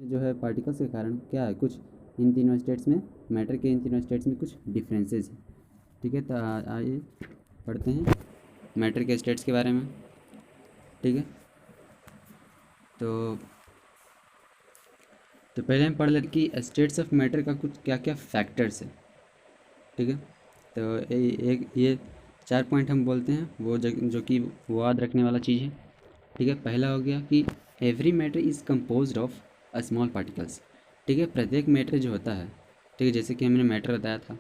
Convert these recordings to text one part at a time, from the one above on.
जो है पार्टिकल्स के कारण क्या है, कुछ इन तीनों स्टेट्स में, मैटर के इन तीनों स्टेट्स में कुछ डिफरेंसेस हैं। ठीक है, तो आइए पढ़ते हैं मैटर के स्टेट्स के बारे में। ठीक है, तो पहले हम पढ़ लेते कि स्टेट्स ऑफ मैटर का कुछ क्या क्या फैक्टर्स है। ठीक है, तो एक ये 4 पॉइंट हम बोलते हैं, वो जो कि वो याद रखने वाला चीज़ है। ठीक है, पहला हो गया कि every matter is composed of a small particles. ठीक है, प्रत्येक मैटर जो होता है, ठीक है, जैसे कि हमने मैटर बताया था।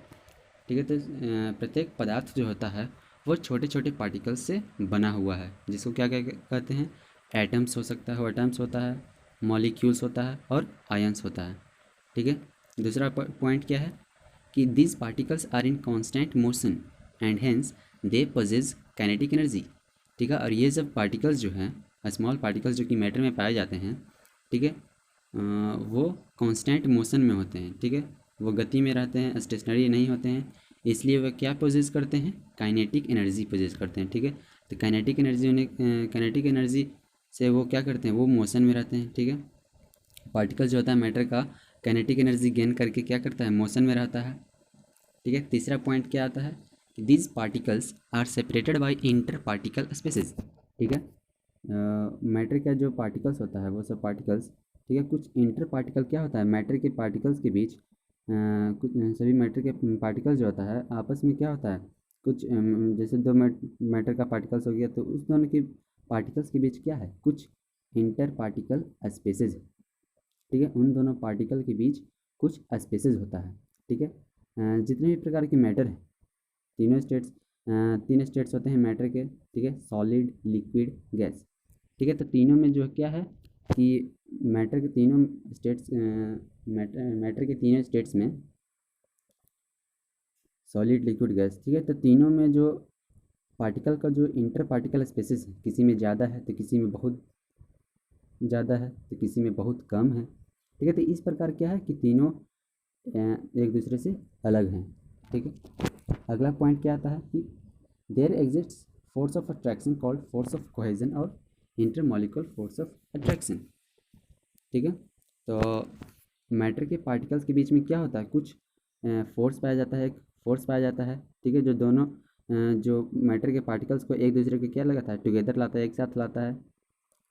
ठीक है, तो प्रत्येक पदार्थ जो होता है वो छोटे छोटे पार्टिकल्स से बना हुआ है, जिसको क्या क्या कहते हैं, एटम्स हो सकता है, एटम्स होता है, मॉलिक्यूल्स होता है और आयंस होता है। ठीक है, दूसरा पॉइंट क्या है कि these particles are in constant motion and hence they possess kinetic energy। ठीक है, और ये सब पार्टिकल्स जो हैं, स्मॉल पार्टिकल्स जो कि मैटर में पाए जाते हैं, ठीक है, वो कांस्टेंट मोशन में होते हैं। ठीक है, वो गति में रहते हैं, स्टेशनरी नहीं होते हैं, इसलिए वह क्या पोजेस करते हैं, काइनेटिक एनर्जी पोजेस करते हैं। ठीक है, तो काइनेटिक एनर्जी से वो क्या करते हैं, वो मोशन में रहते हैं। ठीक है, पार्टिकल जो होता है मैटर का, काइनेटिक एनर्जी गेन करके क्या करता है, मोशन में रहता है। ठीक है, तीसरा पॉइंट क्या आता है कि these particles are separated by inter particle spaces. ठीक है, मैटर का जो पार्टिकल्स होता है वो सब पार्टिकल्स, ठीक है, कुछ इंटर पार्टिकल क्या होता है, मैटर के पार्टिकल्स के बीच कुछ सभी मैटर के पार्टिकल्स जो होता है आपस में क्या होता है, कुछ जैसे दो मैटर का पार्टिकल्स हो गया, तो उस दोनों के पार्टिकल्स के बीच क्या है, कुछ इंटर पार्टिकल स्पेसेस है। ठीक है, उन दोनों पार्टिकल के बीच कुछ स्पेसेस होता है। ठीक है, जितने भी प्रकार के मैटर हैं, तीनों स्टेट्स, तीन स्टेट्स होते हैं मैटर के। ठीक है, सॉलिड, लिक्विड, गैस। ठीक है, तो तीनों में जो क्या है कि मैटर के तीनों स्टेट्स, मैटर के तीनों स्टेट्स में सॉलिड, लिक्विड, गैस, ठीक है, तो तीनों में जो पार्टिकल का जो इंटर पार्टिकल स्पेसिस है, किसी में ज़्यादा है तो किसी में बहुत ज़्यादा है तो किसी में बहुत कम है। ठीक है, तो इस प्रकार क्या है कि तीनों एक दूसरे से अलग हैं। ठीक है, अगला पॉइंट क्या आता है कि there exists force of attraction called force of cohesion और इंटरमॉलिक्यूलर फोर्स ऑफ अट्रैक्शन। ठीक है, तो मैटर के पार्टिकल्स के बीच में क्या होता है, कुछ फोर्स पाया जाता है, एक फोर्स पाया जाता है। ठीक है, जो दोनों जो मैटर के पार्टिकल्स को एक दूसरे के क्या लगाता है, टुगेदर लाता है, एक साथ लाता है।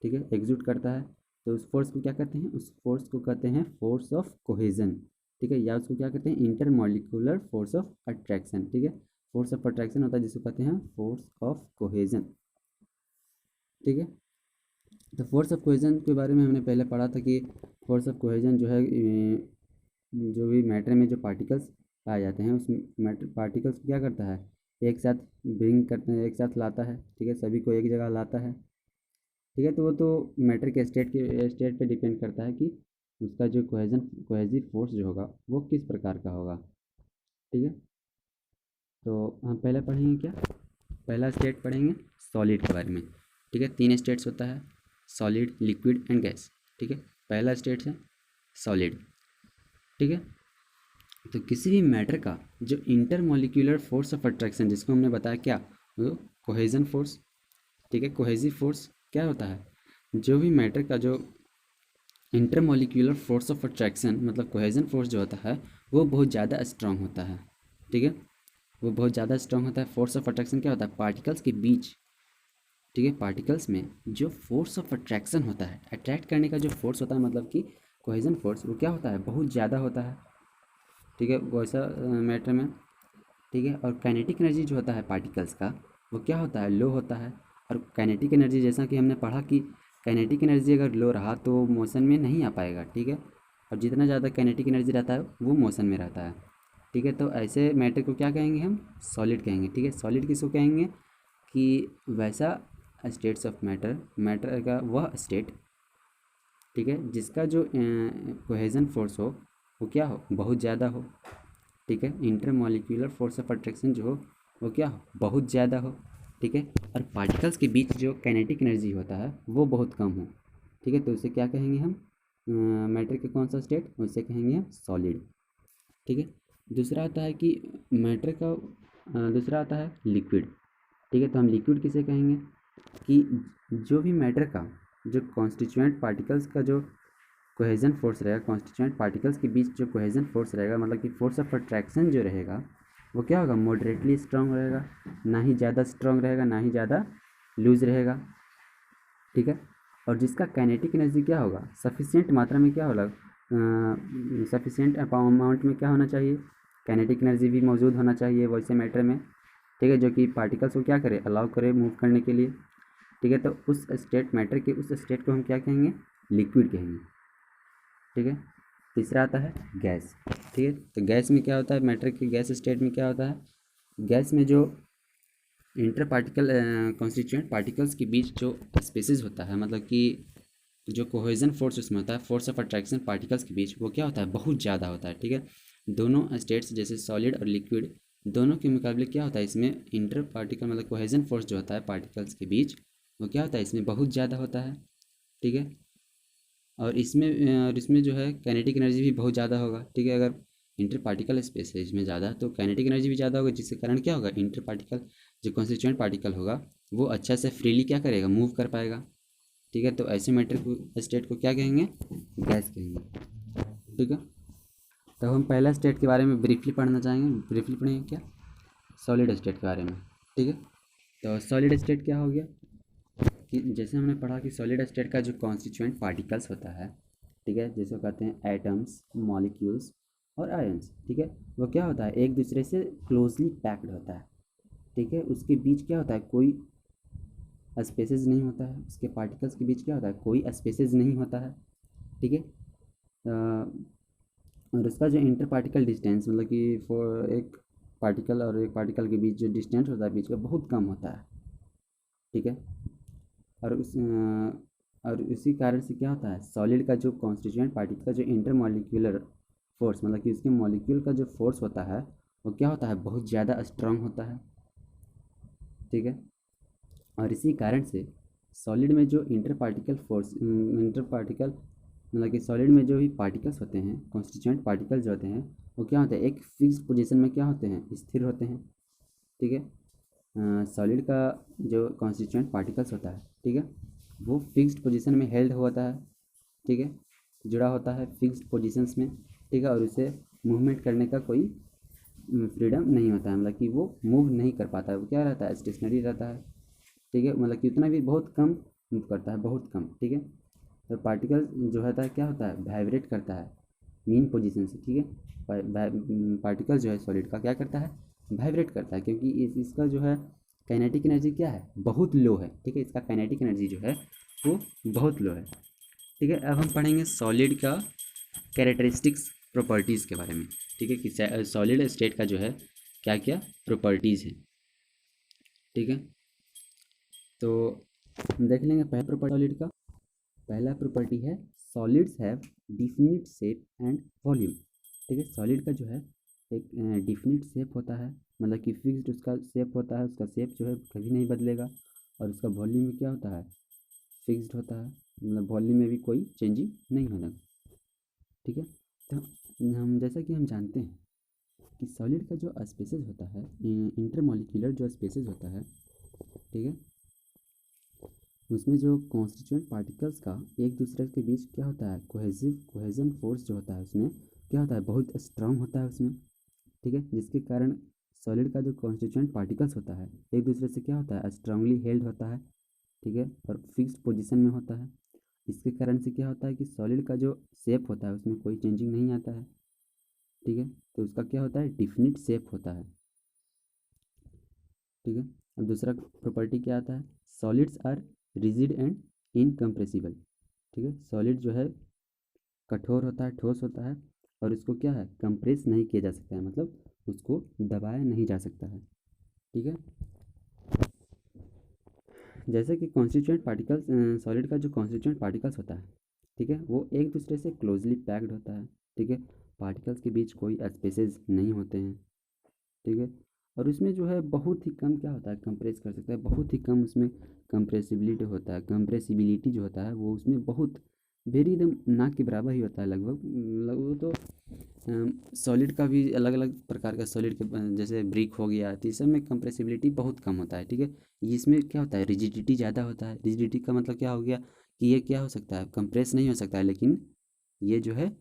ठीक है, एग्जीक्यूट करता है, तो उस फोर्स को क्या कहते हैं, उस फोर्स को कहते हैं फोर्स ऑफ कोहेजन। ठीक है, या उसको क्या कहते हैं, इंटरमॉलिक्यूलर फोर्स ऑफ अट्रैक्शन। ठीक है, फोर्स ऑफ अट्रैक्शन होता है जिसको कहते हैं फोर्स ऑफ कोहेजन। ठीक है, तो फोर्स ऑफ कोहेजन के बारे में हमने पहले पढ़ा था कि फोर्स ऑफ कोहेजन जो है, जो भी मैटर में जो पार्टिकल्स पाए जाते हैं, उस मैटर पार्टिकल्स को क्या करता है, एक साथ ब्रिंग करते हैं, एक साथ लाता है। ठीक है, सभी को एक जगह लाता है। ठीक है, तो वो तो मैटर के स्टेट पे डिपेंड करता है कि उसका जो कोहेजिव फोर्स जो होगा वो किस प्रकार का होगा। ठीक है, तो हम पहले पढ़ेंगे क्या, पहला स्टेट पढ़ेंगे सॉलिड के बारे में। ठीक है, तीन स्टेट्स होता है, सॉलिड, लिक्विड एंड गैस। ठीक है, पहला स्टेट है सॉलिड। ठीक है, तो किसी भी मैटर का जो इंटरमॉलिक्यूलर फोर्स ऑफ अट्रैक्शन, जिसको हमने बताया क्या, वो कोहेजन फोर्स। ठीक है, कोहेजिव फोर्स क्या होता है, जो भी मैटर का जो इंटरमॉलिक्यूलर फोर्स ऑफ अट्रैक्शन मतलब कोहेजन फोर्स जो होता है वो बहुत ज़्यादा स्ट्रांग होता है। ठीक है, वो बहुत ज़्यादा स्ट्रांग होता है। फोर्स ऑफ अट्रैक्शन क्या होता है, पार्टिकल्स के बीच, ठीक है, पार्टिकल्स में जो फोर्स ऑफ अट्रैक्शन होता है, अट्रैक्ट करने का जो फोर्स होता है, मतलब कि कोहेजन फोर्स, वो क्या होता है, बहुत ज़्यादा होता है। ठीक है, वैसा मैटर में। ठीक है, और काइनेटिक एनर्जी जो होता है पार्टिकल्स का, वो क्या होता है, लो होता है। और काइनेटिक एनर्जी जैसा कि हमने पढ़ा कि काइनेटिक एनर्जी अगर लो रहा तो मोशन में नहीं आ पाएगा। ठीक है, और जितना ज़्यादा काइनेटिक एनर्जी रहता है वो मोशन में रहता है। ठीक है, तो ऐसे मैटर को क्या कहेंगे, हम सॉलिड कहेंगे। ठीक है, सॉलिड किसको कहेंगे कि वैसा स्टेट्स ऑफ मैटर, मैटर का वह स्टेट, ठीक है, जिसका जो कोहेजन फोर्स हो वो क्या हो, बहुत ज़्यादा हो। ठीक है, इंटरमॉलिक्यूलर फोर्स ऑफ अट्रैक्शन जो हो वो क्या हो, बहुत ज़्यादा हो। ठीक है, और पार्टिकल्स के बीच जो काइनेटिक एनर्जी होता है वो बहुत कम हो। ठीक है, तो उसे क्या कहेंगे हम, मैटर के कौन सा स्टेट, उसे कहेंगे हम सॉलिड। ठीक है, दूसरा आता है कि मैटर का दूसरा आता है लिक्विड। ठीक है, तो हम लिक्विड किसे कहेंगे कि जो भी मैटर का जो कॉन्स्टिट्यूएंट पार्टिकल्स का जो कोहेजन फोर्स रहेगा, कॉन्स्टिट्यूएंट पार्टिकल्स के बीच जो कोहेजन फोर्स रहेगा, मतलब कि फोर्स ऑफ अट्रैक्शन जो रहेगा वो क्या होगा, मॉडरेटली स्ट्रांग रहेगा, ना ही ज़्यादा स्ट्रांग रहेगा ना ही ज़्यादा लूज रहेगा, ठीक है। और जिसका काइनेटिक एनर्जी क्या होगा, सफिशिएंट मात्रा में क्या होगा, सफिशिएंट अमाउंट में क्या होना चाहिए, काइनेटिक एनर्जी भी मौजूद होना चाहिए वैसे मैटर में, ठीक है, जो कि पार्टिकल्स को क्या करे, अलाउ करे मूव करने के लिए, ठीक है। तो उस स्टेट मैटर के उस स्टेट को हम क्या कहेंगे, लिक्विड कहेंगे, ठीक है। तीसरा आता है गैस, ठीक है। तो गैस में क्या होता है, मैटर के गैस स्टेट में क्या होता है, गैस में जो इंटर पार्टिकल कॉन्स्टिट्यूएंट पार्टिकल्स के बीच जो स्पेसेस होता है, मतलब कि जो कोहेजन फोर्स उसमें होता है, फोर्स ऑफ अट्रैक्शन पार्टिकल्स के बीच, वो क्या होता है, बहुत ज़्यादा होता है, ठीक है। दोनों स्टेट्स जैसे सॉलिड और लिक्विड, दोनों के मुकाबले क्या होता है, इसमें इंटर पार्टिकल मतलब कोहेजन फोर्स जो होता है पार्टिकल्स के बीच, वो क्या होता है, इसमें बहुत ज़्यादा होता है, ठीक है। और इसमें जो है काइनेटिक एनर्जी भी बहुत ज़्यादा होगा, ठीक है। अगर इंटर पार्टिकल स्पेस है इसमें ज़्यादा, तो काइनेटिक एनर्जी भी ज़्यादा होगा, जिसके कारण क्या होगा, इंटर पार्टिकल जो कॉन्स्टिट्यूएंट पार्टिकल होगा वो अच्छा से फ्रीली क्या करेगा, मूव कर पाएगा, ठीक है। तो ऐसे मैटर को स्टेट को क्या कहेंगे, गैस कहेंगे, ठीक है। तो हम पहला स्टेट के बारे में ब्रीफली पढ़ना चाहेंगे, ब्रीफली पढ़ेंगे क्या, सॉलिड स्टेट के बारे में, ठीक है। तो सॉलिड स्टेट क्या हो गया कि जैसे हमने पढ़ा कि सॉलिड स्टेट का जो कॉन्स्टिट्यूएंट पार्टिकल्स होता है, ठीक है, जिसको कहते हैं एटम्स, मॉलिक्यूल्स और आयंस, ठीक है, वो क्या होता है, एक दूसरे से क्लोजली पैक्ड होता है, ठीक है। उसके बीच क्या होता है, कोई स्पेसेस नहीं होता है, उसके पार्टिकल्स के बीच क्या होता है, कोई स्पेसेस नहीं होता है, ठीक है। और उसका जो इंटर पार्टिकल डिस्टेंस, मतलब कि फॉर एक पार्टिकल और एक पार्टिकल के बीच जो डिस्टेंस होता है बीच का, बहुत कम होता है, ठीक है। और और उसी कारण से क्या होता है, सॉलिड का जो कॉन्स्टिट्यूएंट पार्टिकल का जो इंटर मॉलिक्यूलर फोर्स, मतलब कि उसके मॉलिक्यूल का जो फोर्स होता है वो क्या होता है, बहुत ज़्यादा स्ट्रांग होता है, ठीक है। और इसी कारण से सॉलिड में जो inter particle force, inter particle मतलब कि सॉलिड में जो भी पार्टिकल्स होते हैं, कॉन्स्टिट्यूएंट पार्टिकल्स जो होते हैं, वो क्या होते हैं, एक फिक्स पोजीशन में क्या होते हैं, स्थिर होते हैं, ठीक है। सॉलिड का जो कॉन्स्टिट्यूएंट पार्टिकल्स होता है, ठीक है, वो फिक्स्ड पोजीशन में हेल्ड होता है, ठीक है, जुड़ा होता है फिक्स्ड पोजीशंस में, ठीक है। और उसे मूवमेंट करने का कोई फ्रीडम नहीं होता है, मतलब कि वो मूव नहीं कर पाता है, वो क्या रहता है, स्टेशनरी रहता है, ठीक है। मतलब कि उतना भी बहुत कम मूव करता है, बहुत कम, ठीक है। तो पार्टिकल जो होता है क्या होता है, वाइब्रेट करता है मीन पोजीशन से, ठीक है। पार्टिकल जो है सॉलिड का क्या करता है, वाइब्रेट करता है, क्योंकि इसका जो है काइनेटिक एनर्जी क्या है, बहुत लो है, ठीक है। इसका काइनेटिक एनर्जी जो है वो बहुत लो है, ठीक है। अब हम पढ़ेंगे सॉलिड का कैरेक्टरिस्टिक्स प्रॉपर्टीज़ के बारे में, ठीक है, कि सॉलिड स्टेट का जो है क्या क्या प्रॉपर्टीज़ है, ठीक है। तो हम देख लेंगे पहला प्रॉपर्टी सॉलिड का, पहला प्रॉपर्टी है solids have definite shape and volume, ठीक है। सॉलिड का जो है एक डिफिनिट शेप होता है, मतलब कि फिक्स्ड उसका शेप होता है, उसका शेप जो है कभी नहीं बदलेगा, और उसका वॉल्यूम में क्या होता है, फिक्स्ड होता है, मतलब वॉल्यूम में भी कोई चेंजिंग नहीं होगा, ठीक है। तो हम जैसा कि हम जानते हैं कि सॉलिड का जो स्पेसेस होता है, इंटरमॉलिक्यूलर जो स्पेसेस होता है, ठीक है, उसमें जो कॉन्स्टिट्यूएंट पार्टिकल्स का एक दूसरे के बीच क्या होता है, कोहेजन फोर्स जो होता है उसमें क्या होता है, बहुत स्ट्रांग होता है उसमें, ठीक है। जिसके कारण सॉलिड का जो कॉन्स्टिट्यूएंट पार्टिकल्स होता है एक दूसरे से क्या होता है, स्ट्रांगली हेल्ड होता है, ठीक है, और फिक्स्ड पोजीशन में होता है। इसके कारण से क्या होता है कि सॉलिड का जो शेप होता है उसमें कोई चेंजिंग नहीं आता है, ठीक है। तो उसका क्या होता है, डिफिनिट शेप होता है, ठीक है। अब दूसरा प्रॉपर्टी क्या आता है, solids are rigid and incompressible, ठीक है। सॉलिड जो है कठोर होता है, ठोस होता है, और उसको क्या है, कंप्रेस नहीं किया जा सकता है, मतलब उसको दबाया नहीं जा सकता है, ठीक है। जैसे कि कॉन्स्टिट्यूएंट पार्टिकल्स, सॉलिड का जो कॉन्स्टिट्यूएंट पार्टिकल्स होता है, ठीक है, वो एक दूसरे से क्लोजली पैक्ड होता है, ठीक है। पार्टिकल्स के बीच कोई स्पेसेस नहीं होते हैं, ठीक है। और उसमें जो है बहुत ही कम क्या होता है, कंप्रेस कर सकता है, बहुत ही कम उसमें कंप्रेसिबिलिटी होता है, कंप्रेसिबिलिटी जो होता है वो उसमें बहुत वेरी एकदम ना के बराबर ही होता है, लगभग तो सॉलिड का भी अलग अलग प्रकार का सॉलिड के जैसे ब्रिक हो गया, तो इस सब में कंप्रेसिबिलिटी बहुत कम होता है, ठीक है। इसमें क्या होता है, रिजिडिटी ज़्यादा होता है, रिजिडिटी का मतलब क्या हो गया कि ये क्या हो सकता है, कंप्रेस नहीं हो सकता है, लेकिन ये जो है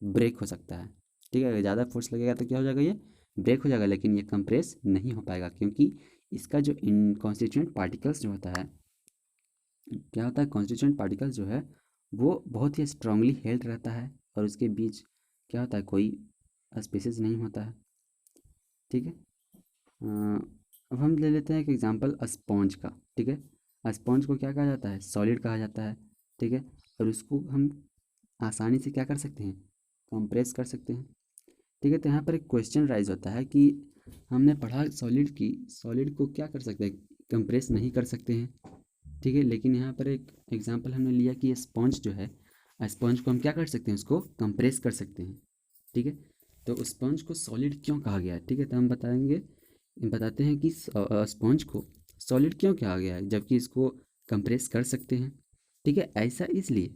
ब्रेक हो सकता है। ठीक है, अगर ज़्यादा फोर्स लगेगा तो क्या हो जाएगा, ये ब्रेक हो जाएगा, लेकिन ये कंप्रेस नहीं हो पाएगा, क्योंकि इसका जो इनकॉन्स्टिट्यूएंट पार्टिकल्स जो होता है, क्या होता है, कॉन्स्टिट्यूएंट पार्टिकल्स जो है वो बहुत ही स्ट्रांगली हेल्ड रहता है, और उसके बीच क्या होता है, कोई स्पेसेस नहीं होता है। ठीक है, अब हम ले लेते हैं एक एग्जांपल स्पॉन्ज का। ठीक है, स्पॉन्ज को क्या कहा जाता है, सॉलिड कहा जाता है। ठीक है, और उसको हम आसानी से क्या कर सकते हैं, कंप्रेस कर सकते हैं। ठीक है, तो यहाँ पर एक क्वेश्चन राइज होता है कि हमने पढ़ा सॉलिड को क्या कर सकते हैं, कंप्रेस नहीं कर सकते हैं। ठीक है, लेकिन यहाँ पर एक एग्जांपल हमने लिया कि ये स्पॉन्ज जो है, स्पॉन्ज को हम क्या कर सकते हैं, उसको कंप्रेस कर सकते हैं। ठीक है, तो स्पंज को सॉलिड क्यों कहा गया है। ठीक है, तो हम बताते हैं कि स्पंज को सॉलिड क्यों कहा गया है, जबकि इसको कंप्रेस कर सकते हैं। ठीक है, ऐसा इसलिए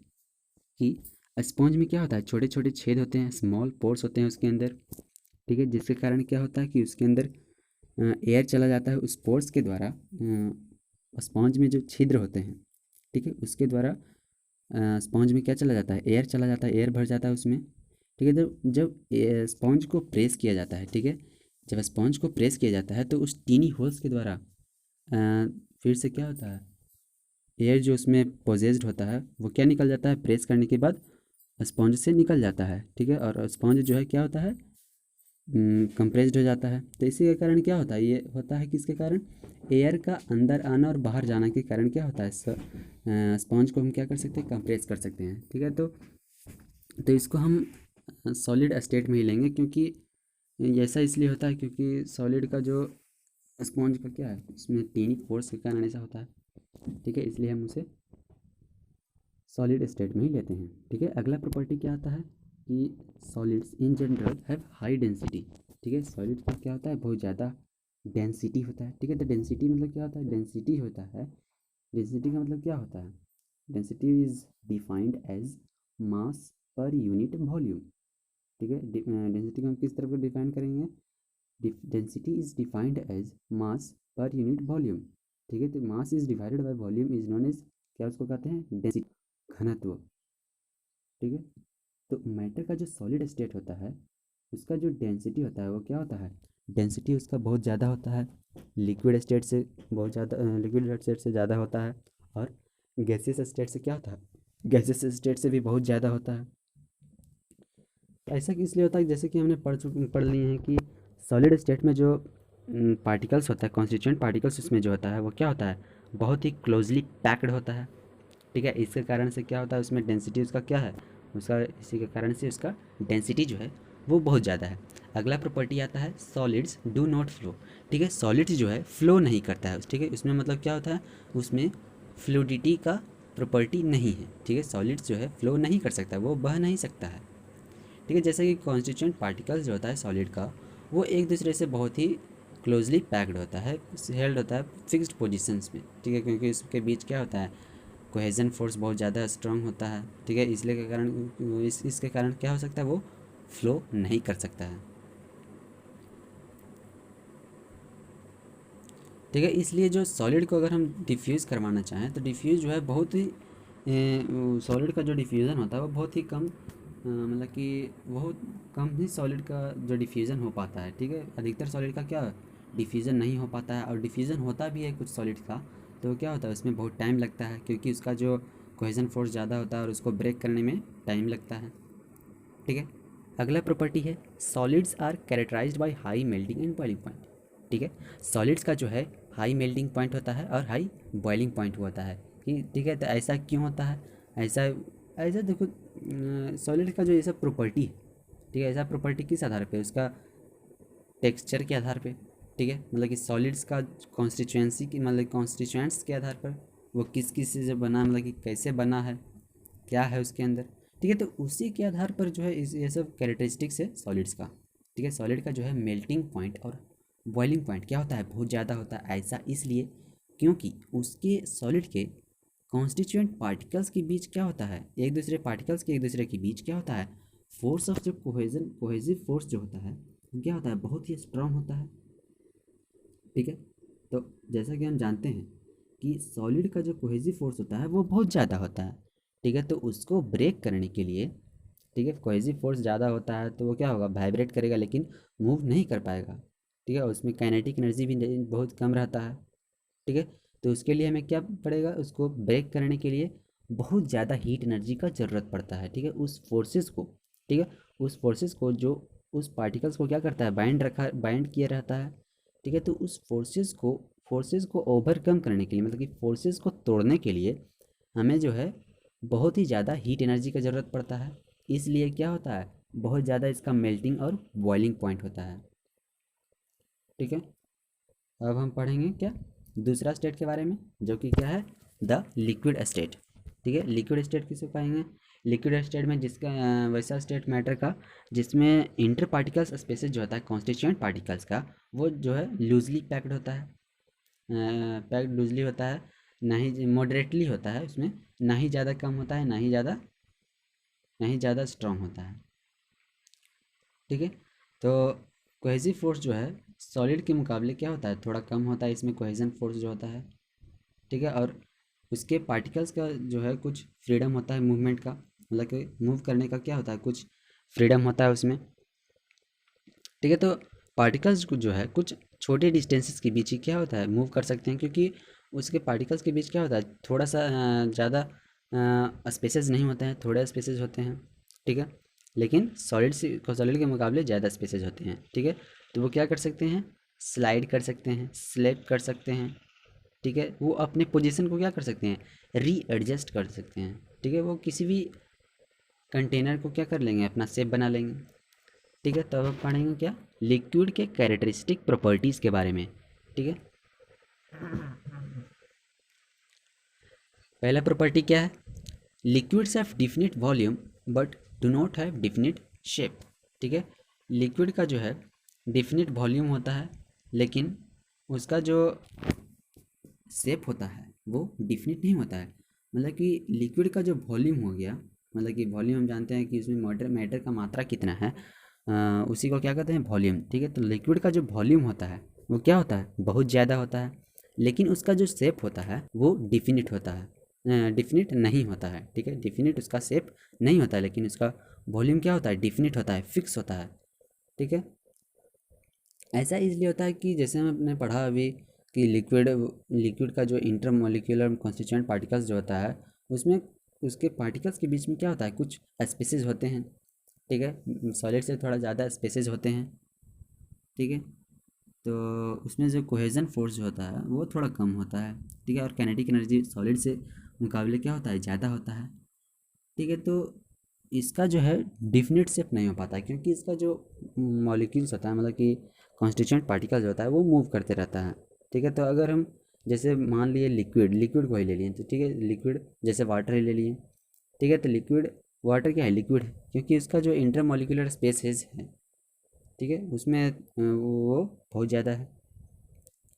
कि स्पंज में क्या होता है, छोटे छोटे छेद होते हैं, स्मॉल पोर्स होते हैं उसके अंदर। ठीक है, जिसके कारण क्या होता है कि उसके अंदर एयर चला जाता है, उस पोर्स के द्वारा स्पंज में जो छिद्र होते हैं, ठीक है, उसके द्वारा स्पॉन्ज में क्या चला जाता है, एयर चला जाता है, एयर भर जाता है उसमें। ठीक है, जब जब स्पॉन्ज को प्रेस किया जाता है, ठीक है, जब स्पॉन्ज को प्रेस किया जाता है तो उस टीनी होल्स के द्वारा फिर से क्या होता है, एयर जो उसमें पोजेस्ड होता है वो क्या निकल जाता है, प्रेस करने के बाद स्पॉन्ज से निकल जाता है। ठीक है, और स्पॉन्ज जो है क्या होता है, कंप्रेस्ड हो जाता है। तो इसी के कारण क्या होता है, ये होता है कि इसके कारण एयर का अंदर आना और बाहर जाना के कारण क्या होता है, स्पॉन्ज को हम क्या कर सकते हैं, कंप्रेस कर सकते हैं। ठीक है, तो इसको हम सॉलिड स्टेट में ही लेंगे, क्योंकि ये ऐसा इसलिए होता है क्योंकि सॉलिड का जो स्पॉन्ज का क्या है, उसमें टीनी फोर्स के कारण ऐसा होता है। ठीक है, इसलिए हम उसे सॉलिड स्टेट में ही लेते हैं। ठीक है, अगला प्रॉपर्टी क्या आता है कि solids in general have high density. ठीक है, सॉलिड का क्या होता है, बहुत ज़्यादा डेंसिटी होता है। ठीक है, तो डेंसिटी मतलब क्या होता है, डेंसिटी होता है, डेंसिटी का मतलब क्या होता है, density is defined as mass per unit volume. ठीक है, डेंसिटी को हम किस तरह को डिफाइन करेंगे, density is defined as mass per unit volume. ठीक है, तो mass is divided by volume is known as, क्या उसको कहते हैं, डेंसिटी, घनत्व। ठीक है, तो मैटर का जो सॉलिड स्टेट होता है उसका जो डेंसिटी होता है वो क्या होता है, डेंसिटी उसका बहुत ज़्यादा होता है, लिक्विड स्टेट से बहुत ज़्यादा, लिक्विड स्टेट से ज़्यादा होता है, और गैसियस स्टेट से क्या होता है, गैसियस स्टेट से भी बहुत ज़्यादा होता है। ऐसा इसलिए होता है जैसे कि हमने पढ़ लिए हैं कि सॉलिड स्टेट में जो पार्टिकल्स होता है, कॉन्स्टिट्यूएंट पार्टिकल्स उसमें जो होता है वो क्या होता है, बहुत ही क्लोजली पैक्ड होता है। ठीक है, इसके कारण से क्या होता है, उसमें डेंसिटी उसका क्या है, उसका इसी के कारण से उसका डेंसिटी जो है वो बहुत ज़्यादा है। अगला प्रॉपर्टी आता है सॉलिड्स डू नॉट फ्लो। ठीक है, सॉलिड्स जो है फ्लो नहीं करता है। ठीक है, उसमें मतलब क्या होता है, उसमें फ्लूडिटी का प्रॉपर्टी नहीं है। ठीक है, सॉलिड्स जो है फ्लो नहीं कर सकता, वो बह नहीं सकता है। ठीक है, जैसे कि कॉन्स्टिट्यूएंट पार्टिकल्स जो होता है सॉलिड का, वो एक दूसरे से बहुत ही क्लोजली पैक्ड होता है, हेल्ड होता है फिक्स्ड पोजीशंस में। ठीक है, क्योंकि इसके बीच क्या होता है, कोहेजन फोर्स बहुत ज़्यादा स्ट्रांग होता है। ठीक है, इसलिए के कारण इसके कारण क्या हो सकता है, वो फ्लो नहीं कर सकता है। ठीक है, इसलिए जो सॉलिड को अगर हम डिफ्यूज़ करवाना चाहें तो डिफ्यूज़ जो है बहुत ही, सॉलिड का जो डिफ्यूज़न होता है वो बहुत ही कम, मतलब कि बहुत कम ही सॉलिड का जो डिफ्यूज़न हो पाता है। ठीक है, अधिकतर सॉलिड का क्या डिफ्यूज़न नहीं हो पाता है, और डिफ्यूज़न होता भी है कुछ सॉलिड का तो क्या होता है, उसमें बहुत टाइम लगता है, क्योंकि उसका जो कोहेजन फोर्स ज़्यादा होता है और उसको ब्रेक करने में टाइम लगता है। ठीक है, अगला प्रॉपर्टी है solids are characterised by high melting and boiling point. ठीक है, सॉलिड्स का जो है हाई मेल्टिंग पॉइंट होता है और हाई बॉइलिंग पॉइंट होता है। कि ठीक है, तो ऐसा क्यों होता है, ऐसा ऐसा देखो, सॉलिड का जो ये सब प्रॉपर्टी है, ठीक है, ऐसा प्रॉपर्टी किस आधार पे, उसका टेक्सचर के आधार पे। ठीक है, मतलब कि सॉलिड्स का कॉन्स्टिट्यूएंसी की, मतलब कॉन्स्टिट्यूएंट्स के आधार पर, वो किस किस से बना, मतलब कि कैसे बना है, क्या है उसके अंदर। ठीक है, तो उसी के आधार पर जो है इस ये सब कैरेक्टरिस्टिक्स है सॉलिड्स का। ठीक है, सॉलिड का जो है मेल्टिंग पॉइंट और बॉइलिंग पॉइंट क्या होता है, बहुत ज़्यादा होता है। ऐसा इसलिए क्योंकि उसके सॉलिड के कॉन्स्टिट्यूएंट पार्टिकल्स के बीच क्या होता है, एक दूसरे पार्टिकल्स के एक दूसरे के बीच क्या होता है, फोर्स ऑफ जो कोहेजिव फोर्स जो होता है वो क्या होता है, बहुत ही स्ट्रांग होता है। ठीक है, तो जैसा कि हम जानते हैं कि सॉलिड का जो कोहेजिव फोर्स होता है वो बहुत ज़्यादा होता है। ठीक है, तो उसको ब्रेक करने के लिए ठीक है। कोहेसिव फोर्स ज़्यादा होता है तो वो क्या होगा, वाइब्रेट करेगा लेकिन मूव नहीं कर पाएगा, ठीक है। उसमें काइनेटिक एनर्जी भी बहुत कम रहता है, ठीक है। तो उसके लिए हमें क्या पड़ेगा, उसको ब्रेक करने के लिए बहुत ज़्यादा हीट एनर्जी का ज़रूरत पड़ता है, ठीक है। उस फोर्सेस को, ठीक है, उस फोर्सेस को जो उस पार्टिकल्स को क्या करता है, बाइंड किया रहता है, ठीक है। तो उस फोर्सेस को ओवरकम करने के लिए, मतलब कि फोर्सेस को तोड़ने के लिए हमें जो है बहुत ही ज़्यादा हीट एनर्जी का ज़रूरत पड़ता है। इसलिए क्या होता है, बहुत ज़्यादा इसका मेल्टिंग और बॉइलिंग पॉइंट होता है, ठीक है। अब हम पढ़ेंगे क्या, दूसरा स्टेट के बारे में, जो कि क्या है, द लिक्विड स्टेट, ठीक है। लिक्विड स्टेट किसे कहेंगे, लिक्विड स्टेट में जिसका वैसा स्टेट मैटर का जिसमें इंटर पार्टिकल्स स्पेसेस जो होता है कॉन्स्टिट्यूएंट पार्टिकल्स का, वो जो है लूजली पैक्ड होता है, पैक्ड लूजली होता है, ना ही मॉडरेटली होता है, उसमें ना ही ज़्यादा कम होता है, ना ही ज़्यादा स्ट्रॉन्ग होता है, ठीक है। तो कोहेसिव फोर्स जो है सॉलिड के मुकाबले क्या होता है, थोड़ा कम होता है, इसमें कोहेजन फोर्स जो होता है, ठीक है। और उसके पार्टिकल्स का जो है कुछ फ्रीडम होता है मूवमेंट का, मतलब कि मूव करने का क्या होता है, कुछ फ्रीडम होता है उसमें, ठीक है। तो पार्टिकल्स को जो है कुछ छोटे डिस्टेंसेस के बीच ही क्या होता है मूव कर सकते हैं, क्योंकि उसके पार्टिकल्स के बीच क्या होता है, थोड़ा सा ज़्यादा स्पेसेस नहीं होते हैं, थोड़े स्पेसेस होते हैं, ठीक है। लेकिन सॉलिड के मुकाबले ज़्यादा स्पेसेस होते हैं, ठीक है। तो वो क्या कर सकते हैं, स्लाइड कर सकते हैं, स्लिप कर सकते हैं, ठीक है। वो अपने पोजीशन को क्या कर सकते हैं, रीएडजस्ट कर सकते हैं, ठीक है। वो किसी भी कंटेनर को क्या कर लेंगे, अपना शेप बना लेंगे, ठीक है। तो अब पढ़ेंगे क्या, लिक्विड के कैरेक्टरिस्टिक प्रॉपर्टीज़ के बारे में, ठीक है। पहला प्रॉपर्टी क्या है, liquids have definite volume but do not have definite shape, ठीक है। लिक्विड का जो है डिफिनिट वॉल्यूम होता है, लेकिन उसका जो शेप होता है वो डिफिनिट नहीं होता है। मतलब कि लिक्विड का जो वॉल्यूम हो गया, मतलब कि वॉल्यूम हम जानते हैं कि उसमें मैटर का मात्रा कितना है, उसी को क्या कहते हैं, वॉल्यूम, ठीक है। तो लिक्विड का जो वॉल्यूम होता है वो क्या होता है, बहुत ज़्यादा होता है, लेकिन उसका जो शेप होता है वो डिफिनिट होता है, डिफिनिट नहीं होता है, ठीक है। डिफिनिट उसका शेप नहीं होता है, लेकिन उसका वॉल्यूम क्या होता है, डिफिनिट होता है, फिक्स होता है, ठीक है। ऐसा इसलिए होता है कि जैसे हमने पढ़ा अभी कि लिक्विड का जो इंटर मॉलिक्यूलर कॉन्स्टिट्यूएंट पार्टिकल्स जो होता है, उसमें उसके पार्टिकल्स के बीच में क्या होता है, कुछ स्पेसेस होते हैं, ठीक है। सॉलिड से थोड़ा ज़्यादा स्पेसेस होते हैं, ठीक है। तो उसमें जो कोहेजन फोर्स जो होता है वो थोड़ा कम होता है, ठीक है। और काइनेटिक एनर्जी सॉलिड से मुकाबले क्या होता है, ज़्यादा होता है, ठीक है। तो इसका जो है डिफिनिट शेप नहीं हो पाता है, क्योंकि इसका जो मॉलिक्यूल्स होता है, मतलब कि कॉन्स्टिट्यूएंट पार्टिकल जो होता है वो मूव करते रहता है, ठीक है। तो अगर हम जैसे मान लिए लिक्विड को ही ले लिए, तो ठीक है, लिक्विड जैसे वाटर ही ले लिए, ठीक है। तो लिक्विड वाटर क्या है, लिक्विड है, क्योंकि इसका जो इंटर मॉलिक्यूलर स्पेस है, ठीक है, उसमें वो बहुत ज़्यादा है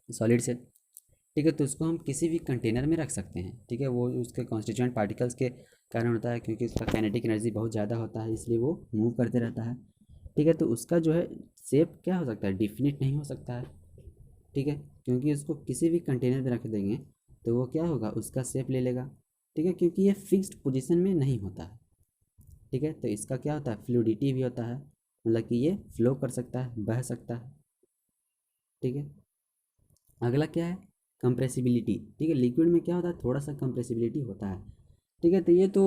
सॉलिड से, ठीक है। तो उसको हम किसी भी कंटेनर में रख सकते हैं, ठीक है। वो उसके कॉन्स्टिट्यूएंट पार्टिकल्स के कारण होता है, क्योंकि उसका काइनेटिक एनर्जी बहुत ज़्यादा होता है, इसलिए वो मूव करते रहता है, ठीक है। तो उसका जो है शेप क्या हो सकता है, डिफिनिट नहीं हो सकता है, ठीक है, क्योंकि उसको किसी भी कंटेनर में रख देंगे तो वो क्या होगा, उसका शेप ले लेगा, ठीक है, क्योंकि ये फिक्स्ड पोजीशन में नहीं होता है, ठीक है। तो इसका क्या होता है, फ्लूडिटी भी होता है, मतलब कि ये फ्लो कर सकता है, बह सकता है, ठीक है। अगला क्या है, कंप्रेसिबिलिटी, ठीक है। लिक्विड में क्या होता है, थोड़ा सा कंप्रेसिबिलिटी होता है, ठीक है। तो ये तो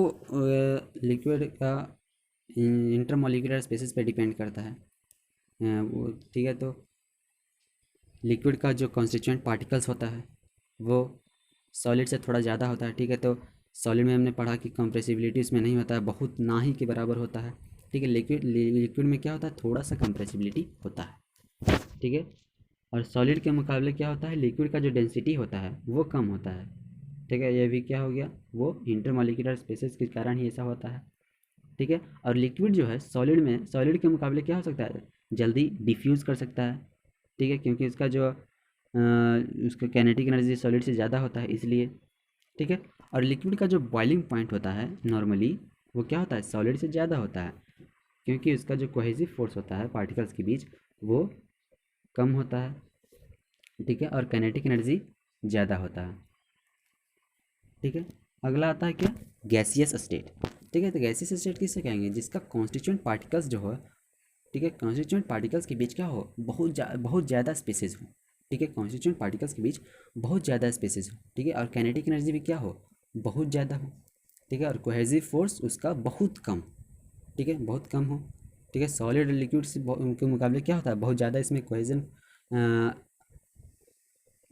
लिक्विड का इंटरमोलिकुलर स्पेसिस पे डिपेंड करता है, वो ठीक है। तो लिक्विड का जो कॉन्स्टिट्यूएंट पार्टिकल्स होता है वो सॉलिड से थोड़ा ज़्यादा होता है, ठीक है। तो सॉलिड में हमने पढ़ा कि कंप्रेसिबिलिटी इसमें नहीं होता है, बहुत ना ही के बराबर होता है, ठीक है। लिक्विड में क्या होता है, थोड़ा सा कंप्रेसिबिलिटी होता है, ठीक है। और सॉलिड के मुकाबले क्या होता है, लिक्विड का जो डेंसिटी होता है वो कम होता है, ठीक है। ये भी क्या हो गया, वो इंटरमॉलिक्यूलर स्पेसेस के कारण ही ऐसा होता है, ठीक है। और लिक्विड जो है सॉलिड के मुकाबले क्या हो सकता है, जल्दी डिफ्यूज़ कर सकता है, ठीक है, क्योंकि उसका जो उसका काइनेटिक एनर्जी सॉलिड से ज़्यादा होता है इसलिए, ठीक है। और लिक्विड का जो बॉइलिंग पॉइंट होता है नॉर्मली वो क्या होता है, सॉलिड से ज़्यादा होता है, क्योंकि उसका जो कोहेसिव फोर्स होता है पार्टिकल्स के बीच वो कम होता है, ठीक है। और काइनेटिक एनर्जी ज़्यादा होता है, ठीक है। अगला आता है क्या, गैसियस स्टेट, ठीक है। तो गैसियस स्टेट किससे कहेंगे, जिसका कॉन्स्टिट्यूएंट पार्टिकल्स जो हो, ठीक है, कॉन्स्टिट्यूएंट पार्टिकल्स के बीच क्या हो, बहुत ज़्यादा स्पेसेस हो, ठीक है, कॉन्स्टिट्यूएंट पार्टिकल्स के बीच बहुत ज़्यादा स्पेसेस हो, ठीक है, और काइनेटिक एनर्जी भी क्या हो, बहुत ज़्यादा हो, ठीक है, और कोहेसिव फोर्स उसका बहुत कम, ठीक है, बहुत कम हो, ठीक है। सॉलिड और लिक्विड से के मुकाबले क्या होता है, बहुत ज़्यादा इसमें कोहेजन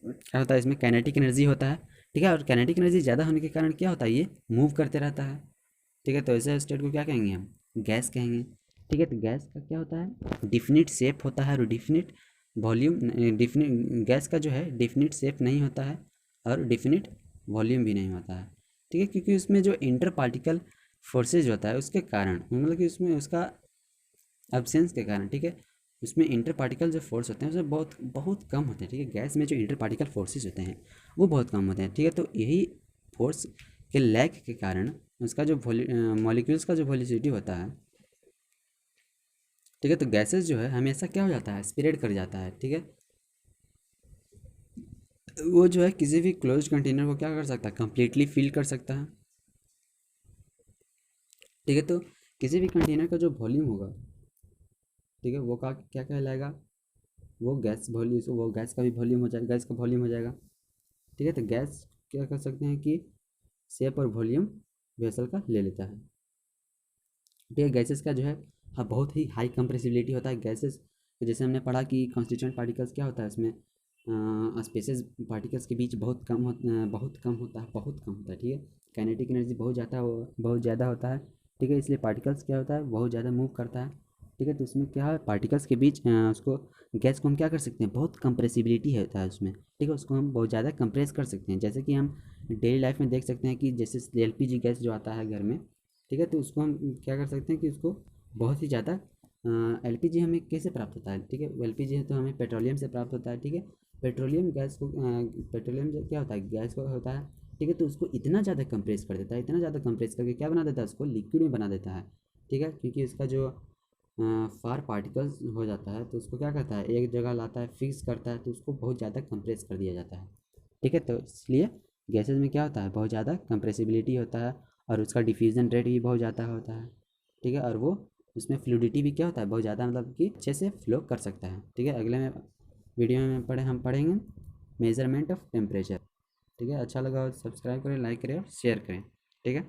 क्या होता है, इसमें काइनेटिक एनर्जी होता है, ठीक है, और काइनेटिक एनर्जी ज़्यादा होने के कारण क्या होता है, ये मूव करते रहता है, ठीक है। तो ऐसे स्टेट को क्या कहेंगे हम, गैस कहेंगे, ठीक है। तो गैस का क्या होता है, डिफिनिट शेप होता है और डिफिनिट वॉल्यूम, डिफिनिट गैस का जो है डिफिनिट शेप नहीं होता है और डिफिनिट वॉल्यूम भी नहीं होता है, ठीक है, क्योंकि उसमें जो इंटर पार्टिकल फोर्सेज होता है उसके कारण, मतलब कि उसमें उसका एब्सेंस के कारण, ठीक है, उसमें इंटर पार्टिकल जो फोर्स होते हैं उसमें बहुत बहुत कम होते हैं, ठीक है। गैस में जो इंटर पार्टिकल फोर्सेज होते हैं वो बहुत कम होते हैं, ठीक है। तो यही फोर्स के लैक के कारण उसका जो मॉलिक्यूल्स का जो वॉलिसिटी होता है, ठीक है, तो गैसेस जो है हमेशा क्या हो जाता है, स्प्रेड कर जाता है, ठीक है। वो जो है किसी भी क्लोज कंटेनर को क्या कर सकता है, कंप्लीटली फिल कर सकता है, ठीक है। तो किसी भी कंटेनर का जो वॉल्यूम होगा, ठीक है, वो का क्या कहलाएगा, वो गैस वॉल्यूम, वो गैस का भी वॉल्यूम हो जाएगा, गैस का वॉल्यूम हो जाएगा, ठीक है। तो गैस क्या कर सकते हैं कि शेप और वॉल्यूम वेसल का ले लेता है, ठीक है। गैसेस का जो है हाँ बहुत ही हाई कंप्रेसिबिलिटी होता है गैसेस, तो जैसे हमने पढ़ा कि कॉन्स्टिट्यूएंट पार्टिकल्स क्या होता है इसमें, स्पेसेस पार्टिकल्स के बीच बहुत कम होता है, बहुत कम होता है, ठीक है। काइनेटिक एनर्जी बहुत ज़्यादा होता है, ठीक है, इसलिए पार्टिकल्स क्या होता है, बहुत ज़्यादा मूव करता है, ठीक है। तो उसमें क्या है, पार्टिकल्स के बीच उसको गैस को हम क्या कर सकते हैं, बहुत कंप्रेसिबिलिटी होता है उसमें, ठीक है, उसको हम बहुत ज़्यादा कंप्रेस कर सकते हैं, जैसे कि हम डेली लाइफ में देख सकते हैं कि जैसे एलपीजी गैस जो आता है घर में, ठीक है, तो उसको हम क्या कर सकते हैं कि उसको बहुत ही ज़्यादा एलपीजी हमें कैसे प्राप्त होता है, ठीक है, एलपीजी है तो हमें पेट्रोलियम से प्राप्त होता है, ठीक है। पेट्रोलियम गैस को पेट्रोलियम जो क्या होता है, गैस को होता है, ठीक है, तो उसको इतना ज़्यादा कंप्रेस कर देता है, इतना ज़्यादा कंप्रेस करके क्या बना देता है, उसको लिक्विड में बना देता है, ठीक है, क्योंकि उसका जो फार पार्टिकल्स हो जाता है तो उसको क्या करता है, एक जगह लाता है, फिक्स करता है, तो उसको बहुत ज़्यादा कंप्रेस कर दिया जाता है, ठीक है। तो इसलिए गैसेज में क्या होता है, बहुत ज़्यादा कंप्रेसिबिलिटी होता है और उसका डिफ्यूज़न रेट भी बहुत ज़्यादा होता है, ठीक है, और वो उसमें फ्लूडिटी भी क्या होता है, बहुत ज़्यादा, मतलब कि अच्छे से फ्लो कर सकता है, ठीक है। अगले में वीडियो में हम पढ़ेंगे मेजरमेंट ऑफ टेम्परेचर, ठीक है। अच्छा लगा हो सब्सक्राइब करें, लाइक करें और शेयर करें, ठीक है।